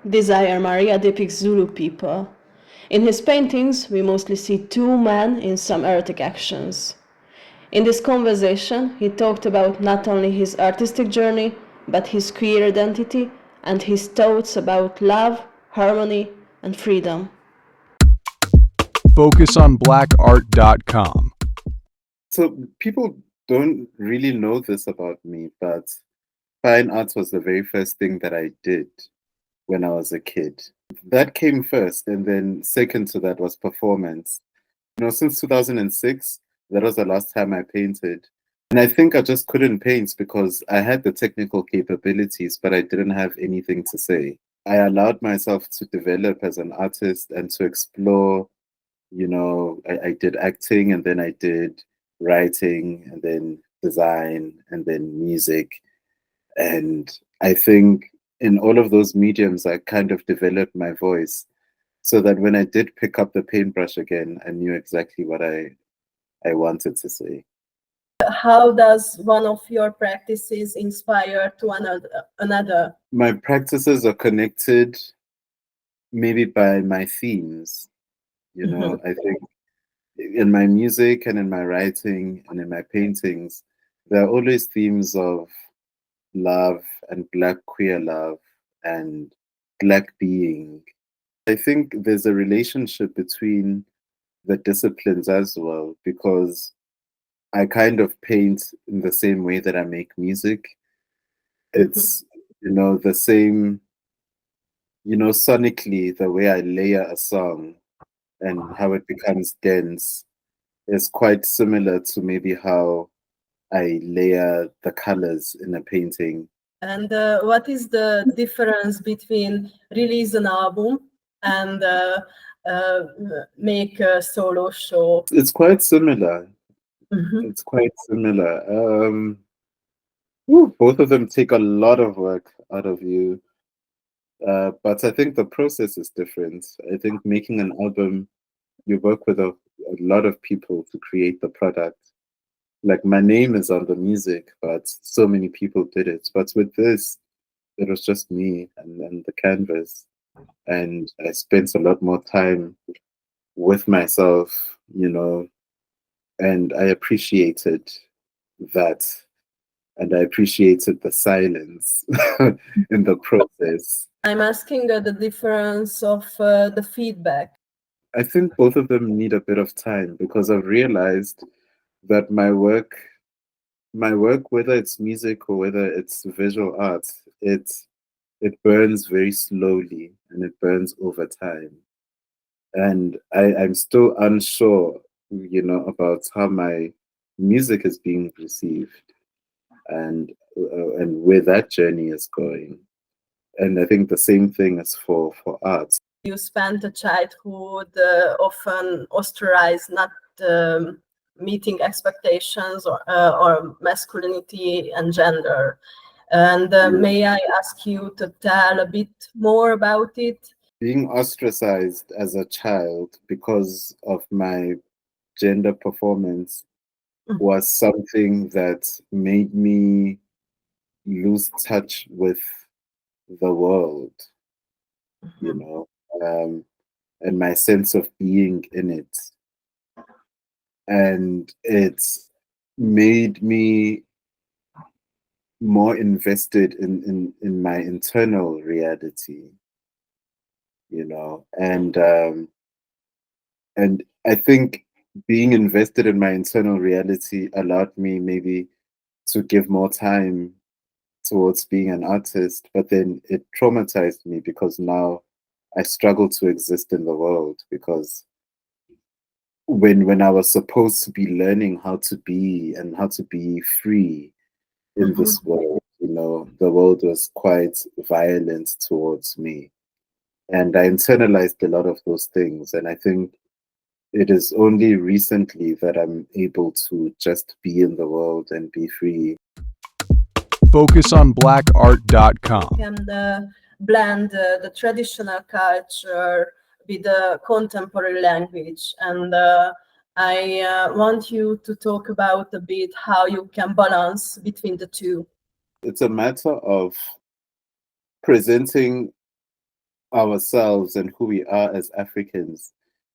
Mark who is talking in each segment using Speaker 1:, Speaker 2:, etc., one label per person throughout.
Speaker 1: Desire Marea depicts Zulu people. In his paintings, we mostly see two men in some erotic actions. In this conversation, he talked about not only his artistic journey, but his queer identity and his thoughts about love, harmony, and freedom.
Speaker 2: FocusOnBlackArt.com.
Speaker 3: So people don't really know this about me, but fine arts was the very first thing that I did when I was a kid. That came first, and then second to that was performance. Since 2006, that was the last time I painted. And I think I just couldn't paint because I had the technical capabilities, but I didn't have anything to say. I allowed myself to develop as an artist and to explore. I did acting, and then I did writing, and then design, and then music. And I think in all of those mediums, I kind of developed my voice so that when I did pick up the paintbrush again, I knew exactly what I wanted to say.
Speaker 4: How does one of your practices inspire to another?
Speaker 3: My practices are connected maybe by my themes. I think in my music and in my writing and in my paintings, there are always themes of love and Black queer love and Black being. I think there's a relationship between the disciplines as well, because I kind of paint in the same way that I make music. It's, the same, sonically, the way I layer a song and how it becomes dense is quite similar to maybe how I layer the colors in a painting.
Speaker 4: And what is the difference between release an album and make a solo show?
Speaker 3: It's quite similar. It's quite similar. Both of them take a lot of work out of you. But I think the process is different. I think making an album, you work with a lot of people to create the product. Like my name is on the music, but so many people did it. But with this, it was just me and the canvas. And I spent a lot more time with myself, and I appreciated that. And I appreciated the silence in the process.
Speaker 4: I'm asking the difference of the feedback.
Speaker 3: I think both of them need a bit of time because I've realized that my work, whether it's music or whether it's visual art, it burns very slowly and it burns over time. And I'm still unsure, about how my music is being received and where that journey is going. And I think the same thing is for art.
Speaker 4: You spent a childhood often ostracized, not meeting expectations or masculinity and gender. And may I ask you to tell a bit more about it?
Speaker 3: Being ostracized as a child because of my gender performance was something that made me lose touch with the world, and my sense of being in it. And it's made me more invested in my internal reality, and I think being invested in my internal reality allowed me maybe to give more time towards being an artist, but then it traumatized me because now I struggle to exist in the world, because when I was supposed to be learning how to be and how to be free in this world, the world was quite violent towards me. And I internalized a lot of those things. And I think it is only recently that I'm able to just be in the world and be free.
Speaker 2: FocusOnBlackArt.com.
Speaker 4: Can blend the traditional culture with the contemporary language. And I want you to talk about a bit how you can balance between the two.
Speaker 3: It's a matter of presenting ourselves and who we are as Africans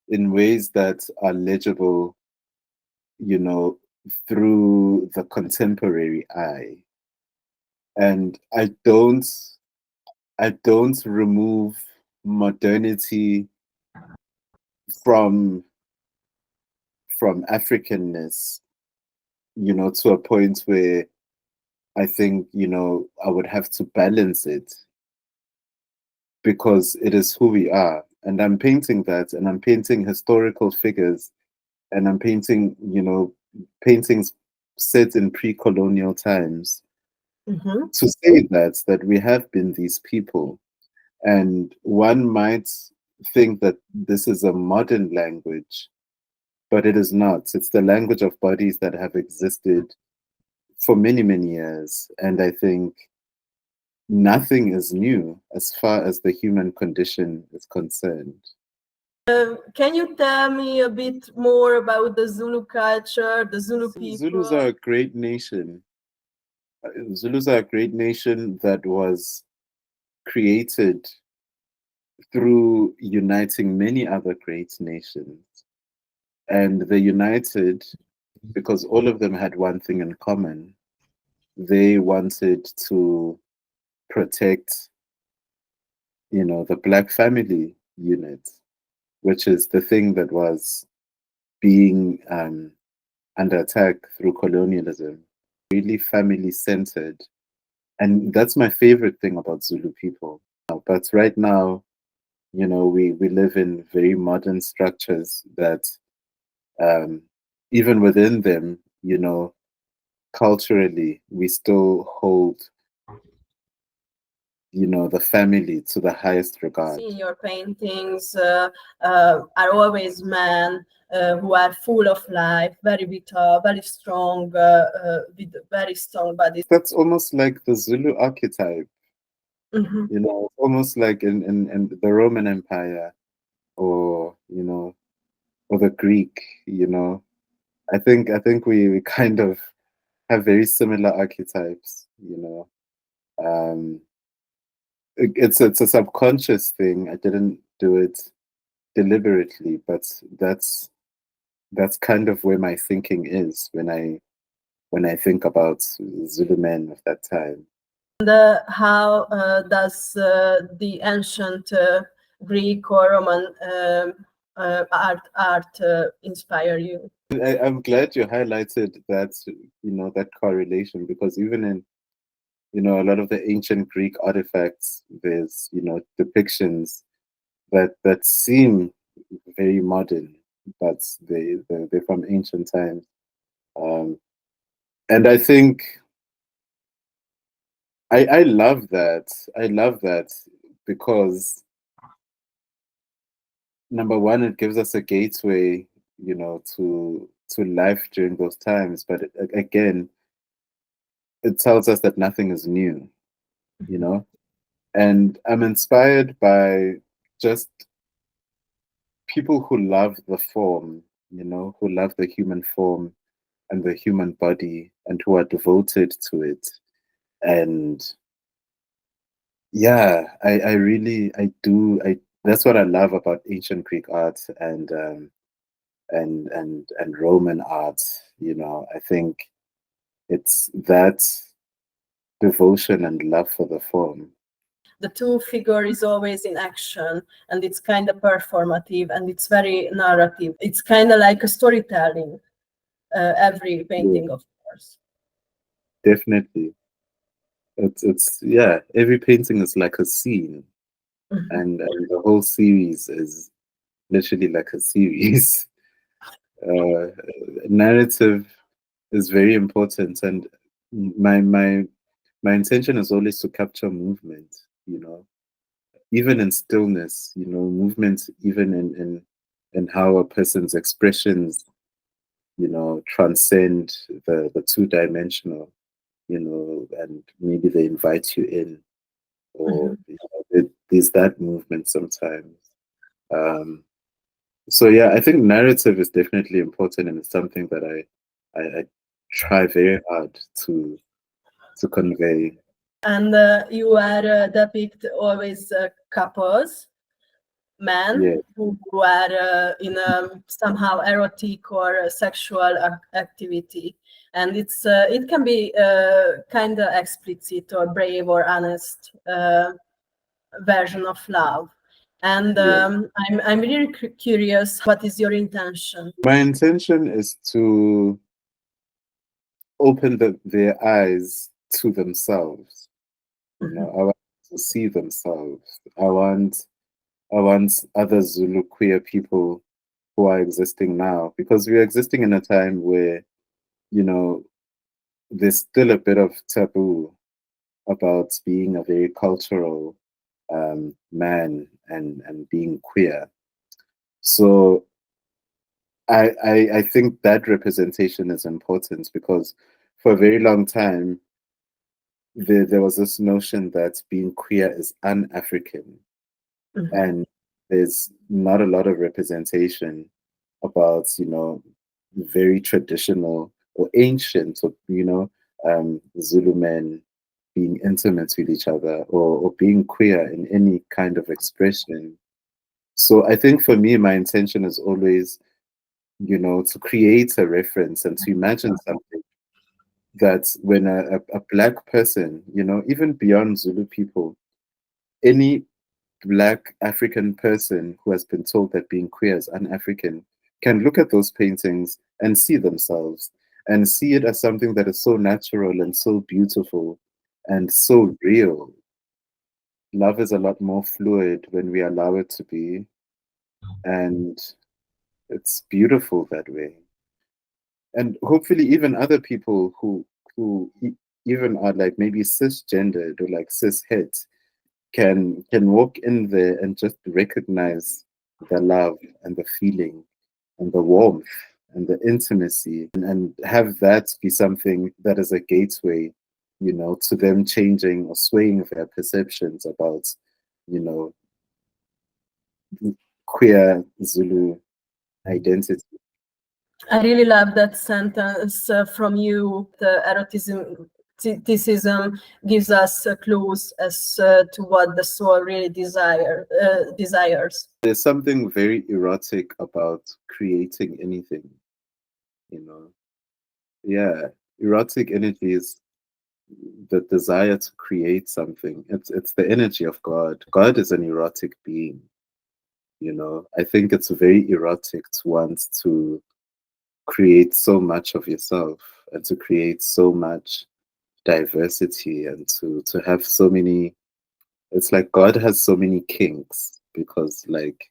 Speaker 3: in ways that are legible, you know, through the contemporary eye. And I don't remove modernity from Africanness, to a point where I think, I would have to balance it because it is who we are. And I'm painting that, and I'm painting historical figures, and I'm painting, paintings set in pre-colonial times
Speaker 4: Mhm.
Speaker 3: to say that we have been these people. And one might think that this is a modern language, but it is not. It's the language of bodies that have existed for many, many years. And I think nothing is new as far as the human condition is concerned.
Speaker 4: Can you tell me a bit more about the Zulu culture, the Zulu people?
Speaker 3: Zulus are a great nation. Zulus are a great nation that was created through uniting many other great nations. And they united because all of them had one thing in common. They wanted to protect, the Black family unit, which is the thing that was being under attack through colonialism, really family centered. And that's my favorite thing about Zulu people. But right now, we live in very modern structures that even within them, culturally, we still hold, the family to the highest regard.
Speaker 4: See in your paintings are always men who are full of life, very vital, very strong, with very strong bodies.
Speaker 3: That's almost like the Zulu archetype,
Speaker 4: Mhm.
Speaker 3: almost like in the Roman Empire or, or the Greek, I think we kind of have very similar archetypes, Um, it's a subconscious thing. I didn't do it deliberately, but that's kind of where my thinking is when I think about Zulu men of that time.
Speaker 4: And how does the ancient Greek or Roman art inspire you?
Speaker 3: I'm glad you highlighted that, that correlation, because even in, a lot of the ancient Greek artifacts, there's, depictions that seem very modern, but they're from ancient times. And I think I love that. I love that because number one, it gives us a gateway, to life during those times. But again, it tells us that nothing is new, And I'm inspired by just people who love the form, who love the human form and the human body and who are devoted to it. And yeah, I really, I do, that's what I love about ancient Greek art and Roman art. I think it's that devotion and love for the form.
Speaker 4: The two figure is always in action, and it's kind of performative, and it's very narrative. It's kind of like a storytelling, every painting,
Speaker 3: Yeah,
Speaker 4: of course.
Speaker 3: definitely. It's yeah, every painting is like a scene,
Speaker 4: Mhm.
Speaker 3: and the whole series is literally like a series. uh, Narrative is very important, and my my my intention is always to capture movement, even in stillness, movement, even in how a person's expressions, transcend the two-dimensional, and maybe they invite you in, or
Speaker 4: Mhm.
Speaker 3: there's that movement sometimes. Um, so yeah, I think narrative is definitely important, and it's something that I try very hard to convey.
Speaker 4: And you are depict always couples, men
Speaker 3: Yeah.
Speaker 4: who are in a somehow erotic or sexual activity, and it can be kind of explicit or brave or honest version of love. And
Speaker 3: Yeah.
Speaker 4: I'm really curious, what is your intention?
Speaker 3: My intention is to open their eyes to themselves. You know, I want to see themselves. I want other Zulu queer people who are existing now, because we are existing in a time where, you know, there's still a bit of taboo about being a very cultural man and being queer. So I think that representation is important, because for a very long time there was this notion that being queer is un-African, and there's not a lot of representation about, you know, very traditional or ancient, or, you know, Zulu men being intimate with each other, or being queer in any kind of expression. So I think for me, my intention is always, you know, to create a reference and to imagine something that when a black person, you know, even beyond Zulu people, any black African person who has been told that being queer is un-African can look at those paintings and see themselves, and see it as something that is so natural and so beautiful and so real. Love is a lot more fluid when we allow it to be, and it's beautiful that way. And hopefully even other people who even are like maybe cisgendered or like cishet can walk in there and just recognize the love and the feeling and the warmth and the intimacy, and have that be something that is a gateway, you know, to them changing or swaying their perceptions about, you know, queer Zulu identity.
Speaker 4: I really love that sentence from you. The eroticism gives us clues as to what the soul really desires.
Speaker 3: There's something very erotic about creating anything, you know. Yeah, erotic energy is the desire to create something. It's the energy of God. God is an erotic being, you know. I think it's very erotic to want to create so much of yourself, and to create so much diversity, and to have so many. It's like God has so many kinks, because like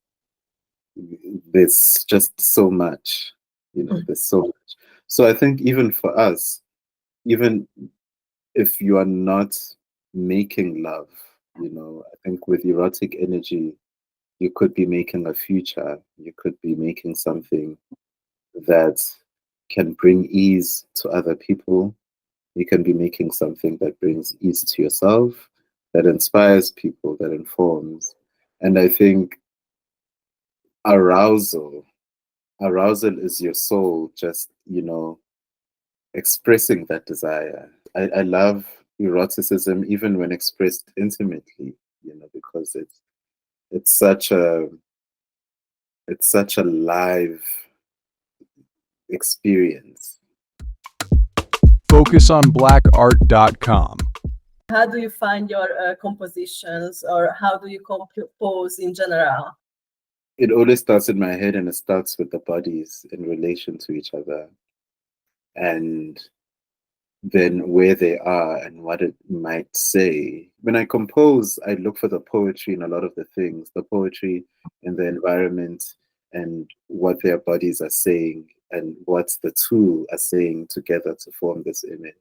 Speaker 3: there's just so much, you know, there's so much. So I think even for us, even if you are not making love, you know, I think with erotic energy, you could be making a future, you could be making something that can bring ease to other people. You can be making something that brings ease to yourself, that inspires people, that informs. And I think arousal, arousal is your soul just, you know, expressing that desire. I love eroticism even when expressed intimately, you know, because it's such a it's such a live experience.
Speaker 2: FocusOnBlackArt.com.
Speaker 4: How do you find your compositions, or how do you compose in general?
Speaker 3: It always starts in my head, and it starts with the bodies in relation to each other, and then where they are and what it might say. When I compose, I look for the poetry in a lot of the things, the poetry in the environment, and what their bodies are saying, and what the two are saying together to form this image.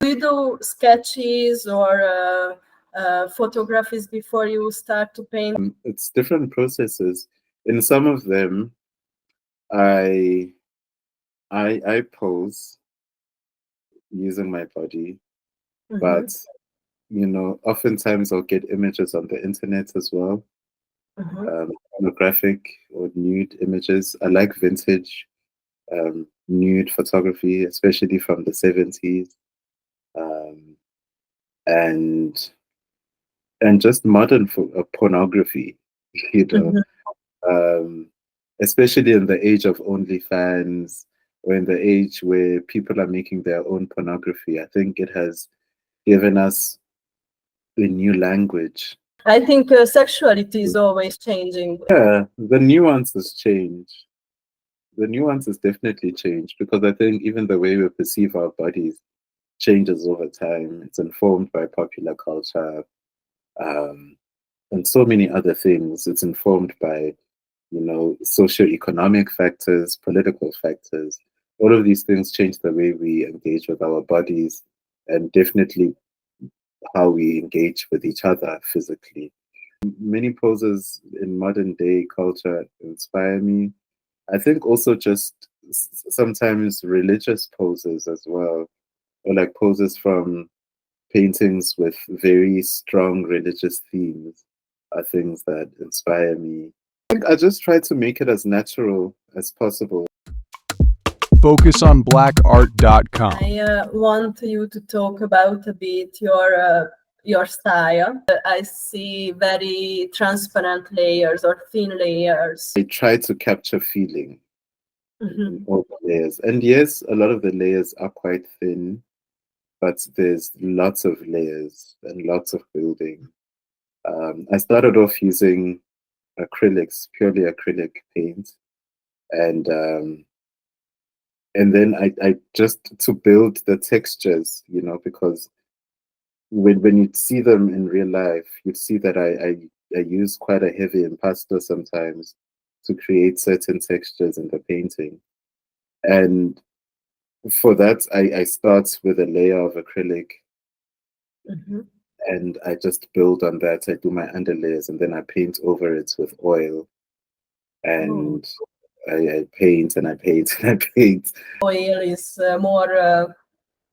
Speaker 4: Do you do sketches or photographies before you start to paint?
Speaker 3: It's different processes. In some of them, I I pose using my body, but you know, oftentimes I'll get images on the internet as well, pornographic or nude images. I like vintage nude photography, especially from the 70s. Um, and just modern pornography, you know, um, especially in the age of OnlyFans, or in the age where people are making their own pornography. I think it has given us a new language.
Speaker 4: I think sexuality is always changing.
Speaker 3: Yeah, the nuances change. The nuances definitely change, because I think even the way we perceive our bodies changes over time. It's informed by popular culture, um, and so many other things. It's informed by, socioeconomic factors, political factors. All of these things change the way we engage with our bodies, and definitely how we engage with each other physically. Many poses in modern day culture inspire me. I think also just sometimes religious poses as well, or like poses from paintings with very strong religious themes, are things that inspire me. I think I just try to make it as natural as possible.
Speaker 2: FocusOnBlackArt.com.
Speaker 4: I want you to talk about a bit your style. I see very transparent layers or thin layers.
Speaker 3: I try to capture feeling in all the layers. And yes, a lot of the layers are quite thin, but there's lots of layers and lots of building. I started off using acrylics, purely acrylic paint, and then I just to build the textures, because when you see them in real life, you see that I use quite a heavy impasto sometimes to create certain textures in the painting. And for that, I start with a layer of acrylic, and I just build on that. I do my underlayers, and then I paint over it with oil, and I paint and I paint and I paint.
Speaker 4: Oil is more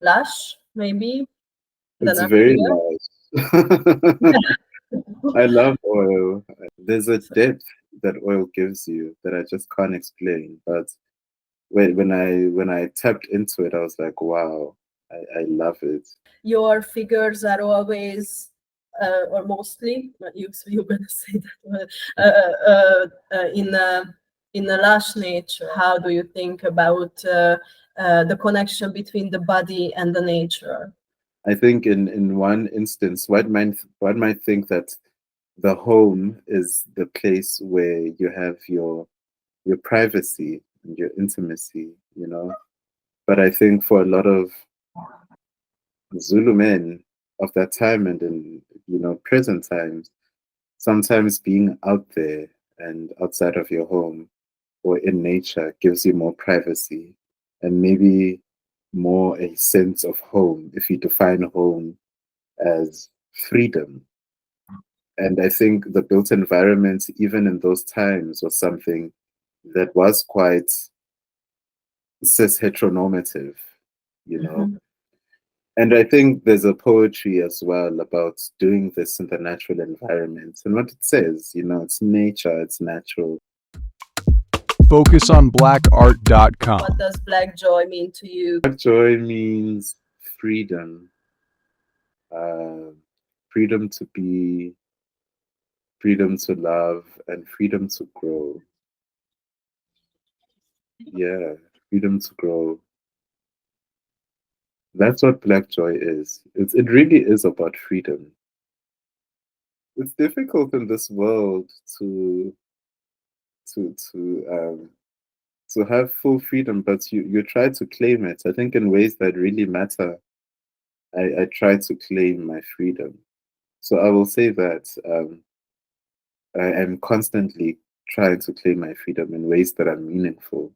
Speaker 4: lush, maybe, than
Speaker 3: It's very
Speaker 4: acrylic.
Speaker 3: nice. I love oil. There's a depth that oil gives you that I just can't explain. But when I tapped into it, I was like, wow, I love it.
Speaker 4: Your figures are always, or mostly, you're gonna say that, in a lush nature. How do you think about the connection between the body and the nature?
Speaker 3: I think in one instance, one might think that the home is the place where you have your privacy and your intimacy, But I think for a lot of Zulu men of that time, and in present times, sometimes being out there and outside of your home or in nature gives you more privacy, and maybe more a sense of home, if you define home as freedom. And I think the built environment, even in those times, was something that was quite cis heteronormative, you know. And I think there's a poetry as well about doing this in the natural environment. And what it says, it's nature, it's natural.
Speaker 2: FocusOnBlackArt.com.
Speaker 4: What does black joy mean to you?
Speaker 3: Black joy means freedom. Freedom to be, freedom to love, and freedom to grow. Yeah, freedom to grow. That's what black joy is. It really is about freedom. It's difficult in this world to to um, to have full freedom, but you try to claim it. I think in ways that really matter. I try to claim my freedom. So I will say that I am constantly trying to claim my freedom in ways that are meaningful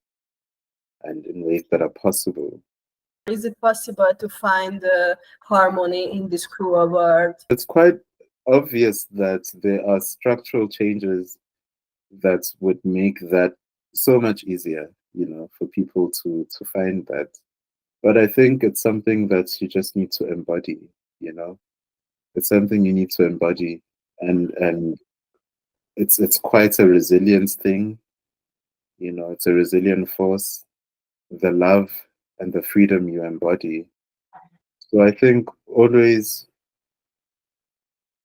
Speaker 3: and in ways that are possible.
Speaker 4: Is it possible to find harmony in this cruel world?
Speaker 3: It's quite obvious that there are structural changes that would make that so much easier, for people to find that. But I think it's something that you just need to embody, It's something you need to embody, and it's quite a resilience thing, It's a resilient force, the love and the freedom you embody. So I think always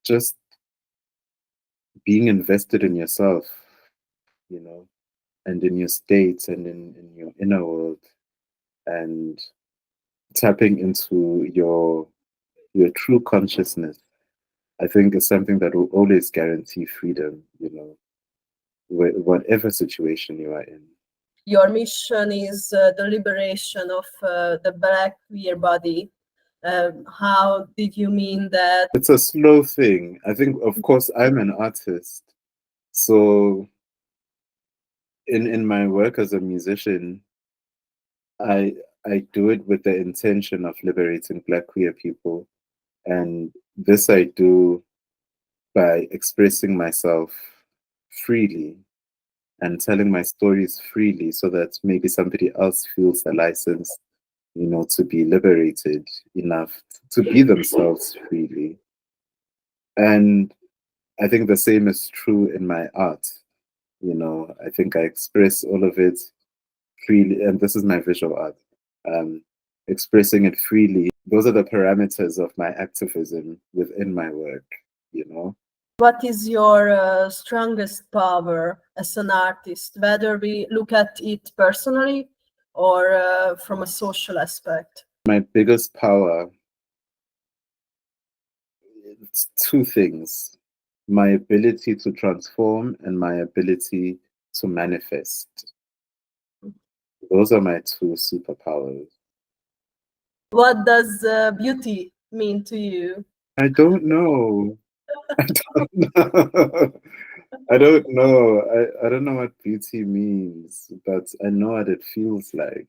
Speaker 3: just being invested in yourself, you know, and in your state and in your inner world, and tapping into your true consciousness, I think is something that will always guarantee freedom, whatever situation you are in.
Speaker 4: Your mission is the liberation of the Black queer body. How did you mean that?
Speaker 3: It's a slow thing. I think, of course, I'm an artist. So in my work as a musician, I I do it with the intention of liberating Black queer people. And this I do by expressing myself freely and telling my stories freely so that maybe somebody else feels a license, to be liberated enough to be themselves freely. And I think the same is true in my art. I think I express all of it freely, and this is my visual art. Um, Expressing it freely, those are the parameters of my activism within my work.
Speaker 4: What is your strongest power as an artist, whether we look at it personally or from a social aspect?
Speaker 3: My biggest power, it's two things: my ability to transform and my ability to manifest. Those are my two superpowers.
Speaker 4: What does beauty mean to you?
Speaker 3: I don't know. I don't know. I don't know. I don't know what beauty means, but I know what it feels like.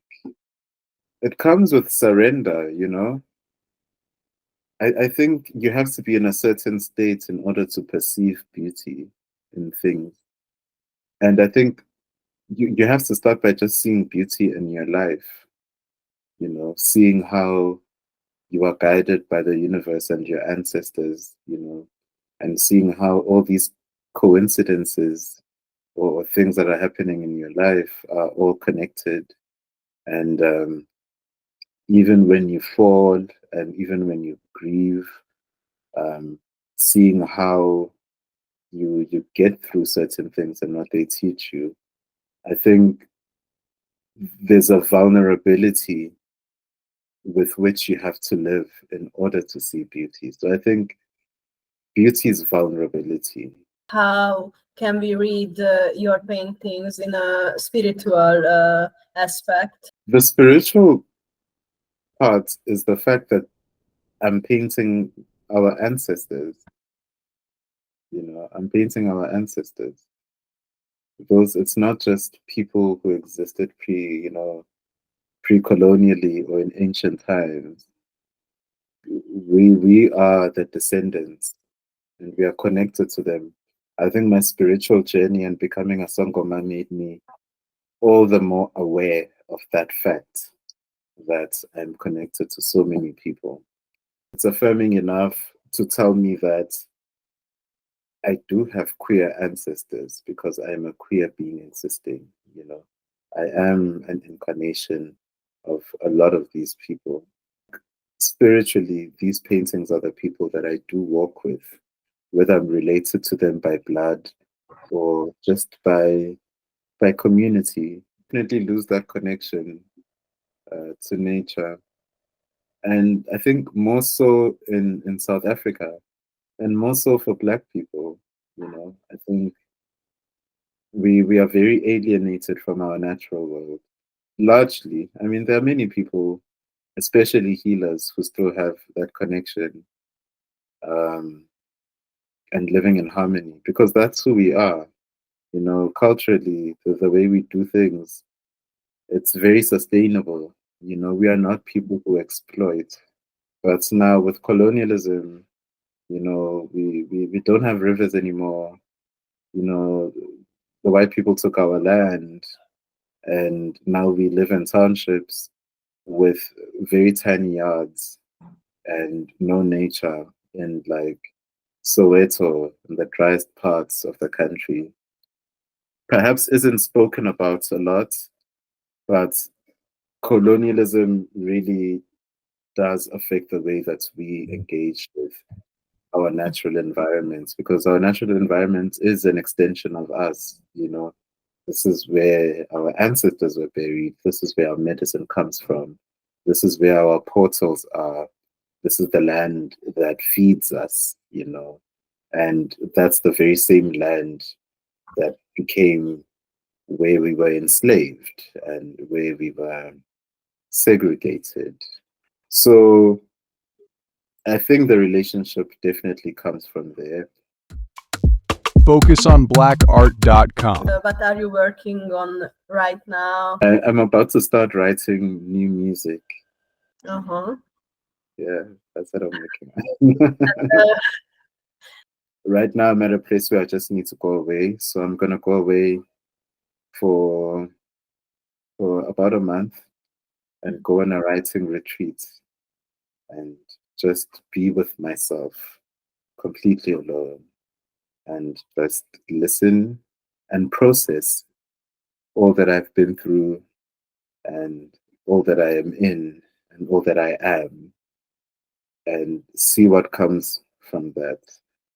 Speaker 3: It comes with surrender. I think you have to be in a certain state in order to perceive beauty in things. And I think you have to start by just seeing beauty in your life, seeing how you are guided by the universe and your ancestors, and seeing how all these coincidences or things that are happening in your life are all connected. And even when you fall and even when you grieve, um, seeing how you get through certain things and what they teach you, I think there's a vulnerability with which you have to live in order to see beauty. So I think beauty is vulnerability.
Speaker 4: How can we read your paintings in a spiritual aspect?
Speaker 3: The spiritual part is the fact that I'm painting our ancestors. I'm painting our ancestors. Those, it's not just people who existed pre-colonially or in ancient times. We are the descendants and we are connected to them. I think my spiritual journey and becoming a Sangoma made me all the more aware of that fact that I'm connected to so many people. It's affirming enough to tell me that I do have queer ancestors because I am a queer being existing. I am an incarnation of a lot of these people. Spiritually, these paintings are the people that I do walk with, whether I'm related to them by blood or just by community. Definitely lose that connection to nature. And I think more so in South Africa and more so for Black people. I think we are very alienated from our natural world. Largely, I mean, there are many people, especially healers, who still have that connection um, and living in harmony because that's who we are. Culturally, the way we do things, it's very sustainable. We are not people who exploit. But now with colonialism, we don't have rivers anymore. The white people took our land, and now we live in townships with very tiny yards and no nature in like Soweto, in the driest parts of the country. Perhaps isn't spoken about a lot, but colonialism really does affect the way that we engage with our natural environments, because our natural environment is an extension of us, you know. This is where our ancestors were buried. This is where our medicine comes from. This is where our portals are. This is the land that feeds us, you know. And that's the very same land that became where we were enslaved and where we were segregated. So I think the relationship definitely comes from there.
Speaker 2: FocusOnBlackArt.com.
Speaker 4: What are you working on right now?
Speaker 3: I'm about to start writing new music.
Speaker 4: Uh-huh.
Speaker 3: Yeah, that's what I'm looking at. Right now, I'm at a place where I just need to go away. So I'm going to go away for about a month and go on a writing retreat and just be with myself completely alone and just listen and process all that I've been through and all that I am in and all that I am, and see what comes from that.